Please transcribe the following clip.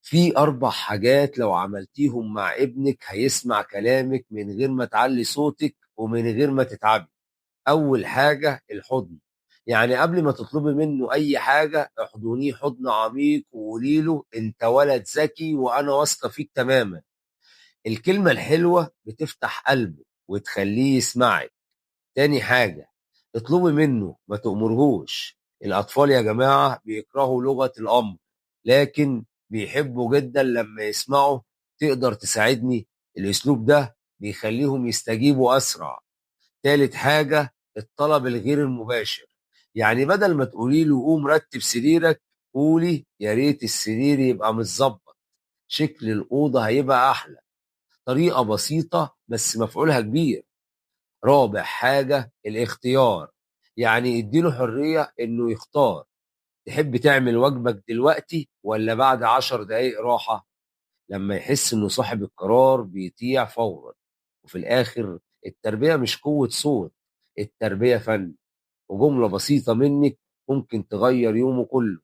في 4 حاجات لو عملتيهم مع ابنك هيسمع كلامك من غير ما تعلّي صوتِك ومن غير ما تتعبي. أول حاجة الحضن، يعني قبل ما تطلبي منه أي حاجة احضنيه حضن عميق وقولي له أنت ولد ذكي وأنا واثقة فيك تمامًا. الكلمة الحلوة بتفتح قلبه وتخلّيه يسمعِك. تاني حاجة، اطلبي منه ما تأمرهوش. الأطفال يا جماعة بيكرهوا لغة الأمر، لكن بيحبوا جدًا لمّا يسمعوا تقدر تساعدني. الأسلوب ده بيخلّيهم يستجيبوا أسرع. تالت حاجة الطلب الغير المباشر، يعني بدل ما تقولي له قوم رتب سريرك قولي يا ريت السرير يبقى متظبط، شكل الأوضة هيبقى أحلى. طريقة بسيطة بس مفعولها كبير. رابع حاجة الاختيار، يعني اديله حرية إنه يختار، تحب تعمل واجبك دلوقتي ولا بعد 10 دقايق راحة. لما يحس إنه صاحب القرار بيطيع فورا. وفي الآخر التربية مش قوة صوت، التربية فن، وجملة بسيطة منِّك ممكن تغيّر يومه كُلّه.